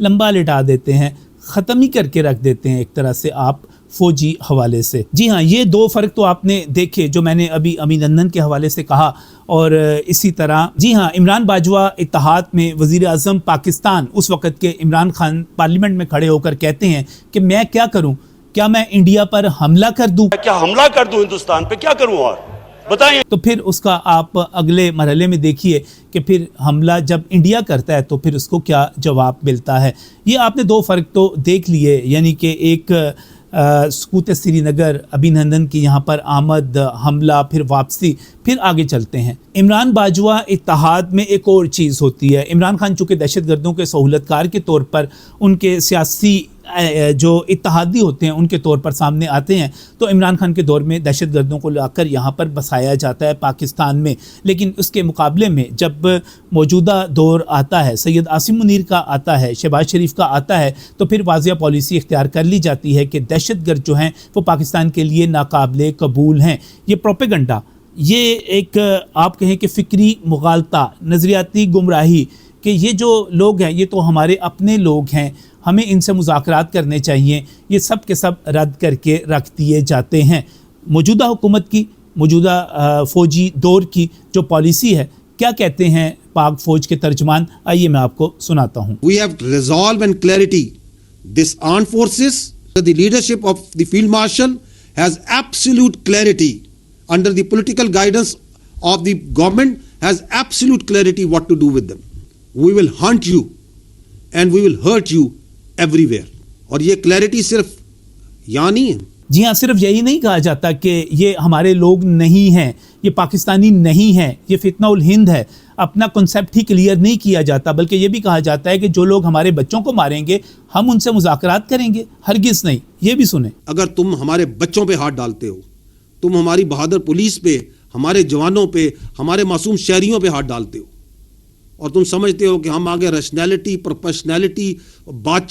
لمبا لٹا دیتے ہیں, ختم ہی کر کے رکھ دیتے ہیں ایک طرح سے آپ فوجی حوالے سے. جی ہاں, یہ دو فرق تو آپ نے دیکھے جو میں نے ابھی ابھینندن کے حوالے سے کہا. اور اسی طرح جی ہاں, عمران باجوہ اتحاد میں وزیر اعظم پاکستان اس وقت کے عمران خان پارلیمنٹ میں کھڑے ہو کر کہتے ہیں کہ میں کیا کروں, کیا میں انڈیا پر حملہ کر دوں, کیا حملہ کر دوں ہندوستان پہ, کیا کروں اور بتائیں. تو پھر اس کا آپ اگلے مرحلے میں دیکھیے کہ پھر حملہ جب انڈیا کرتا ہے تو پھر اس کو کیا جواب ملتا ہے. یہ آپ نے دو فرق تو دیکھ لیے, یعنی کہ ایک سکوت سری نگر, ابھینندن کی یہاں پر آمد, حملہ, پھر واپسی. پھر آگے چلتے ہیں. عمران باجوہ اتحاد میں ایک اور چیز ہوتی ہے. عمران خان چونکہ دہشت گردوں کے سہولت کار کے طور پر ان کے سیاسی جو اتحادی ہوتے ہیں ان کے طور پر سامنے آتے ہیں, تو عمران خان کے دور میں دہشت گردوں کو لا کر یہاں پر بسایا جاتا ہے پاکستان میں. لیکن اس کے مقابلے میں جب موجودہ دور آتا ہے, سید عاصم منیر کا آتا ہے, شہباز شریف کا آتا ہے, تو پھر واضح پالیسی اختیار کر لی جاتی ہے کہ دہشت گرد جو ہیں وہ پاکستان کے لیے ناقابل قبول ہیں. یہ پروپیگنڈا, یہ ایک آپ کہیں کہ فکری مغالطہ, نظریاتی گمراہی کہ یہ جو لوگ ہیں یہ تو ہمارے اپنے لوگ ہیں, ہمیں ان سے مذاکرات کرنے چاہیے, یہ سب کے سب رد کر کے رکھ دیے جاتے ہیں. موجودہ حکومت کی, موجودہ فوجی دور کی جو پالیسی ہے, کیا کہتے ہیں پاک فوج کے ترجمان, آئیے میں آپ کو سناتا ہوں. We have resolve and clarity. This armed forces, the leadership of the Field Marshal has absolute clarity under the political guidance of the government, has absolute clarity what to do with them. We will hunt you and we will hurt you everywhere. اور یہ clarity صرف یہاں نہیں ہے. جی ہاں, صرف یہی نہیں کہا جاتا کہ یہ ہمارے لوگ نہیں ہیں, یہ پاکستانی نہیں ہیں, یہ فتنہ الہند ہے. اپنا کنسیپٹ ہی کلیئر نہیں کیا جاتا, بلکہ یہ بھی کہا جاتا ہے کہ جو لوگ ہمارے بچوں کو ماریں گے ہم ان سے مذاکرات کریں گے. ہرگز نہیں. یہ بھی سنیں. اگر تم ہمارے بچوں پہ ہاتھ ڈالتے ہو, تم ہماری بہادر پولیس پہ, ہمارے جوانوں پہ, ہمارے معصوم شہریوں پہ ہاتھ ڈالتے ہو, اور تم سمجھتے ہو کہ ہم آگے ریشنلٹی, پروفیشنلٹی, بات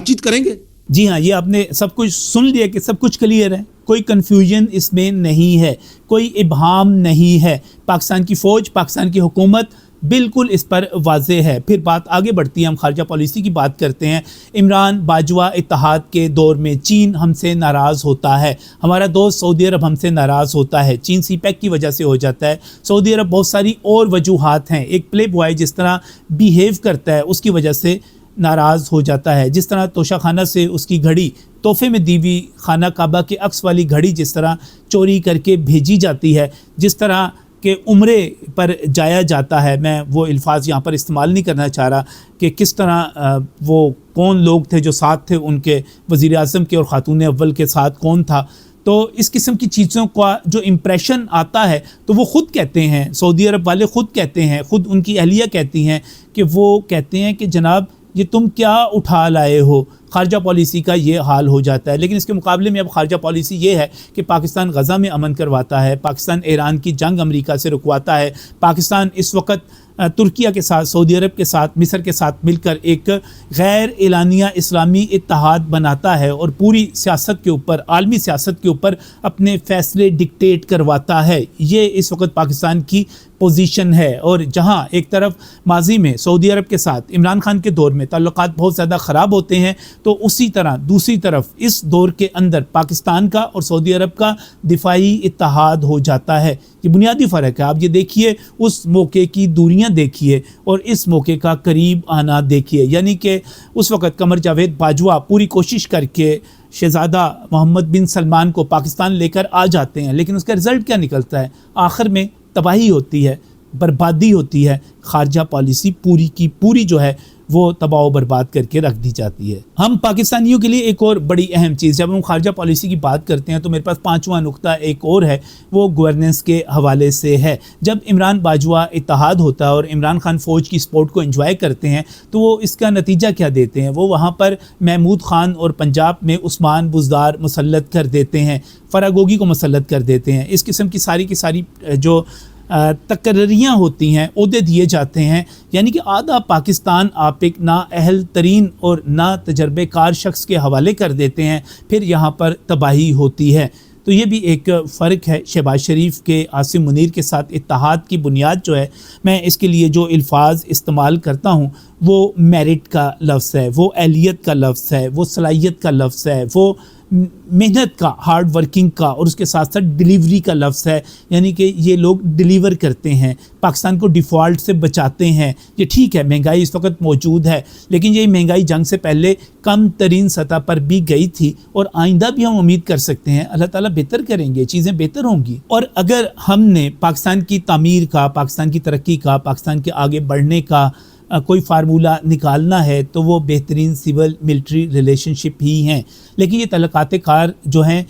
چیت کریں گے. جی ہاں, یہ آپ نے سب کچھ سن لیا کہ سب کچھ کلیئر ہے, کوئی کنفیوژن اس میں نہیں ہے, کوئی ابہام نہیں ہے. پاکستان کی فوج, پاکستان کی حکومت بالکل اس پر واضح ہے. پھر بات آگے بڑھتی ہے, ہم خارجہ پالیسی کی بات کرتے ہیں. عمران باجوہ اتحاد کے دور میں چین ہم سے ناراض ہوتا ہے, ہمارا دوست سعودی عرب ہم سے ناراض ہوتا ہے. چین سی پیک کی وجہ سے ہو جاتا ہے, سعودی عرب بہت ساری اور وجوہات ہیں. ایک پلے بوائے جس طرح بیہیو کرتا ہے اس کی وجہ سے ناراض ہو جاتا ہے. جس طرح توشہ خانہ سے اس کی گھڑی, تحفے میں دی ہوئی خانہ کعبہ کے عکس والی گھڑی جس طرح چوری کر کے بھیجی جاتی ہے, جس طرح کہ عمرے پر جایا جاتا ہے. میں وہ الفاظ یہاں پر استعمال نہیں کرنا چاہ رہا کہ کس طرح وہ کون لوگ تھے جو ساتھ تھے ان کے, وزیر اعظم کے اور خاتون اول کے ساتھ کون تھا. تو اس قسم کی چیزوں کا جو امپریشن آتا ہے تو وہ خود کہتے ہیں, سعودی عرب والے خود کہتے ہیں, خود ان کی اہلیہ کہتی ہیں کہ وہ کہتے ہیں کہ جناب یہ تم کیا اٹھا لائے ہو. خارجہ پالیسی کا یہ حال ہو جاتا ہے. لیکن اس کے مقابلے میں اب خارجہ پالیسی یہ ہے کہ پاکستان غزہ میں امن کرواتا ہے, پاکستان ایران کی جنگ امریکہ سے رکواتا ہے, پاکستان اس وقت ترکیہ کے ساتھ, سعودی عرب کے ساتھ, مصر کے ساتھ مل کر ایک غیر اعلانیہ اسلامی اتحاد بناتا ہے اور پوری سیاست کے اوپر, عالمی سیاست کے اوپر اپنے فیصلے ڈکٹیٹ کرواتا ہے. یہ اس وقت پاکستان کی پوزیشن ہے. اور جہاں ایک طرف ماضی میں سعودی عرب کے ساتھ عمران خان کے دور میں تعلقات بہت زیادہ خراب ہوتے ہیں, تو اسی طرح دوسری طرف اس دور کے اندر پاکستان کا اور سعودی عرب کا دفاعی اتحاد ہو جاتا ہے. یہ بنیادی فرق ہے. آپ یہ دیکھیے, اس موقع کی دوریاں دیکھیے اور اس موقع کا قریب آنا دیکھیے. یعنی کہ اس وقت قمر جاوید باجوہ پوری کوشش کر کے شہزادہ محمد بن سلمان کو پاکستان لے کر آ جاتے ہیں, لیکن اس کا رزلٹ کیا نکلتا ہے؟ آخر میں تباہی ہوتی ہے, بربادی ہوتی ہے. خارجہ پالیسی پوری کی پوری جو ہے وہ تباہ و برباد کر کے رکھ دی جاتی ہے. ہم پاکستانیوں کے لیے ایک اور بڑی اہم چیز, جب ہم خارجہ پالیسی کی بات کرتے ہیں تو میرے پاس پانچواں نقطہ ایک اور ہے, وہ گورننس کے حوالے سے ہے. جب عمران باجوہ اتحاد ہوتا ہے اور عمران خان فوج کی سپورٹ کو انجوائے کرتے ہیں تو وہ اس کا نتیجہ کیا دیتے ہیں؟ وہ وہاں پر محمود خان اور پنجاب میں عثمان بزدار مسلط کر دیتے ہیں, فراگوگی کو مسلط کر دیتے ہیں. اس قسم کی ساری جو تقرریاں ہوتی ہیں, عہدے دیے جاتے ہیں. یعنی کہ آدھا پاکستان آپ ایک نااہل ترین اور نا تجربے کار شخص کے حوالے کر دیتے ہیں, پھر یہاں پر تباہی ہوتی ہے. تو یہ بھی ایک فرق ہے شہباز شریف کے عاصم منیر کے ساتھ۔ اتحاد کی بنیاد جو ہے، میں اس کے لیے جو الفاظ استعمال کرتا ہوں وہ میرٹ کا لفظ ہے، وہ اہلیت کا لفظ ہے، وہ صلاحیت کا لفظ ہے، وہ محنت کا، ہارڈ ورکنگ کا، اور اس کے ساتھ ساتھ ڈیلیوری کا لفظ ہے، یعنی کہ یہ لوگ ڈیلیور کرتے ہیں، پاکستان کو ڈیفالٹ سے بچاتے ہیں۔ یہ ٹھیک ہے، مہنگائی اس وقت موجود ہے، لیکن یہ مہنگائی جنگ سے پہلے کم ترین سطح پر بھی گئی تھی، اور آئندہ بھی ہم امید کر سکتے ہیں اللہ تعالیٰ بہتر کریں گے، چیزیں بہتر ہوں گی۔ اور اگر ہم نے پاکستان کی تعمیر کا، پاکستان کی ترقی کا، پاکستان کے آگے بڑھنے کا کوئی فارمولہ نکالنا ہے تو وہ بہترین سول ملٹری ریلیشن شپ ہی ہیں۔ لیکن یہ تعلقات کار جو ہیں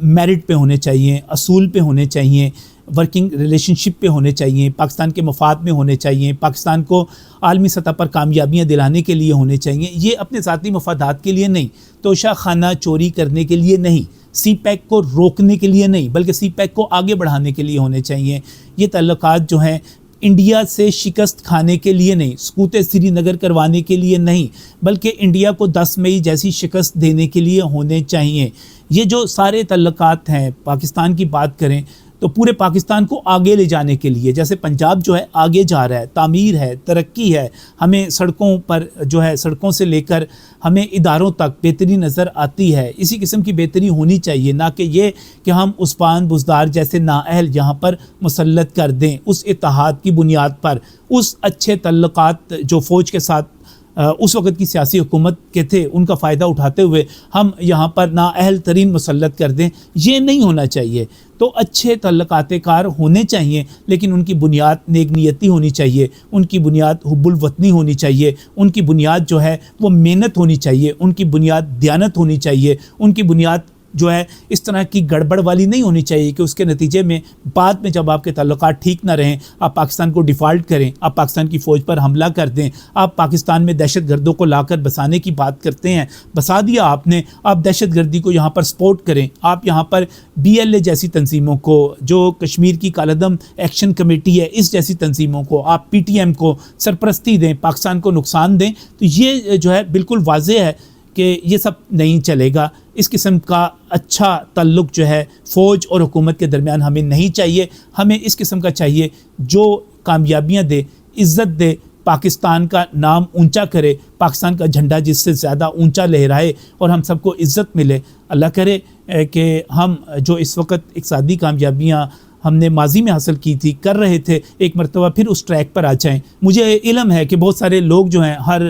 میرٹ پہ ہونے چاہیے، اصول پہ ہونے چاہیے، ورکنگ ریلیشن شپ پہ ہونے چاہیے، پاکستان کے مفاد میں ہونے چاہیے، پاکستان کو عالمی سطح پر کامیابیاں دلانے کے لیے ہونے چاہیے، یہ اپنے ذاتی مفادات کے لیے نہیں، توشہ خانہ چوری کرنے کے لیے نہیں، سی پیک کو روکنے کے لیے نہیں، بلکہ سی پیک کو آگے بڑھانے کے لیے ہونے چاہیے۔ یہ تعلقات جو ہیں انڈیا سے شکست کھانے کے لیے نہیں، سقوط سری نگر کروانے کے لیے نہیں، بلکہ انڈیا کو 10 مئی جیسی شکست دینے کے لیے ہونے چاہیے۔ یہ جو سارے تعلقات ہیں، پاکستان کی بات کریں تو پورے پاکستان کو آگے لے جانے کے لیے، جیسے پنجاب جو ہے آگے جا رہا ہے، تعمیر ہے، ترقی ہے، ہمیں سڑکوں پر جو ہے، سڑکوں سے لے کر ہمیں اداروں تک بہتری نظر آتی ہے، اسی قسم کی بہتری ہونی چاہیے، نہ کہ یہ کہ ہم عثمان بزدار جیسے نااہل یہاں پر مسلط کر دیں۔ اس اتحاد کی بنیاد پر، اس اچھے تعلقات جو فوج کے ساتھ اس وقت کی سیاسی حکومت کے تھے، ان کا فائدہ اٹھاتے ہوئے ہم یہاں پر نااہل ترین مسلط کر دیں، یہ نہیں ہونا چاہیے۔ تو اچھے تعلقات کار ہونے چاہیے، لیکن ان کی بنیاد نیک نیتی ہونی چاہیے، ان کی بنیاد حب الوطنی ہونی چاہیے، ان کی بنیاد جو ہے وہ محنت ہونی چاہیے، ان کی بنیاد دیانت ہونی چاہیے، ان کی بنیاد جو ہے اس طرح کی گڑبڑ والی نہیں ہونی چاہیے کہ اس کے نتیجے میں بعد میں جب آپ کے تعلقات ٹھیک نہ رہیں، آپ پاکستان کو ڈیفالٹ کریں، آپ پاکستان کی فوج پر حملہ کر دیں، آپ پاکستان میں دہشت گردوں کو لا کر بسانے کی بات کرتے ہیں، بسا دیا آپ نے، آپ دہشت گردی کو یہاں پر سپورٹ کریں، آپ یہاں پر BLA جیسی تنظیموں کو، جو کشمیر کی کالعدم ایکشن کمیٹی ہے، اس جیسی تنظیموں کو، آپ PTM کو سرپرستی دیں، پاکستان کو نقصان دیں، تو یہ جو ہے بالکل واضح ہے کہ یہ سب نہیں چلے گا۔ اس قسم کا اچھا تعلق جو ہے فوج اور حکومت کے درمیان ہمیں نہیں چاہیے، ہمیں اس قسم کا چاہیے جو کامیابیاں دے، عزت دے، پاکستان کا نام اونچا کرے، پاکستان کا جھنڈا جس سے زیادہ اونچا لہرائے اور ہم سب کو عزت ملے۔ اللہ کرے کہ ہم جو اس وقت اقتصادی کامیابیاں ہم نے ماضی میں حاصل کی تھی، کر رہے تھے، ایک مرتبہ پھر اس ٹریک پر آ جائیں۔ مجھے علم ہے کہ بہت سارے لوگ جو ہیں ہر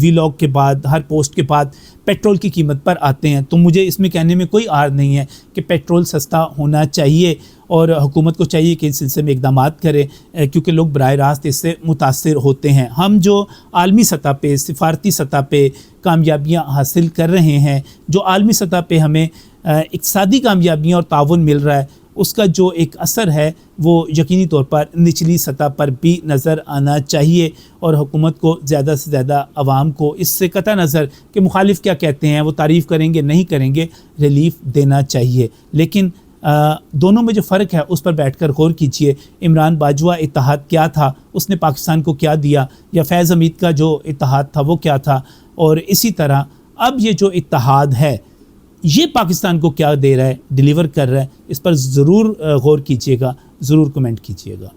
ویلاگ کے بعد، ہر پوسٹ کے بعد پیٹرول کی قیمت پر آتے ہیں، تو مجھے اس میں کہنے میں کوئی عار نہیں ہے کہ پیٹرول سستا ہونا چاہیے، اور حکومت کو چاہیے کہ اس سلسلے میں اقدامات کرے، کیونکہ لوگ براہ راست اس سے متاثر ہوتے ہیں۔ ہم جو عالمی سطح پہ، سفارتی سطح پہ کامیابیاں حاصل کر رہے ہیں، جو عالمی سطح پہ ہمیں اقتصادی کامیابیاں اور تعاون مل رہا ہے، اس کا جو ایک اثر ہے وہ یقینی طور پر نچلی سطح پر بھی نظر آنا چاہیے، اور حکومت کو زیادہ سے زیادہ عوام کو اس سے قطع نظر کہ مخالف کیا کہتے ہیں، وہ تعریف کریں گے نہیں کریں گے، ریلیف دینا چاہیے۔ لیکن دونوں میں جو فرق ہے اس پر بیٹھ کر غور کیجئے۔ عمران باجوہ اتحاد کیا تھا، اس نے پاکستان کو کیا دیا، یا فیض حمید کا جو اتحاد تھا وہ کیا تھا، اور اسی طرح اب یہ جو اتحاد ہے یہ پاکستان کو کیا دے رہا ہے، ڈیلیور کر رہا ہے، اس پر ضرور غور کیجئے گا، ضرور کمنٹ کیجئے گا۔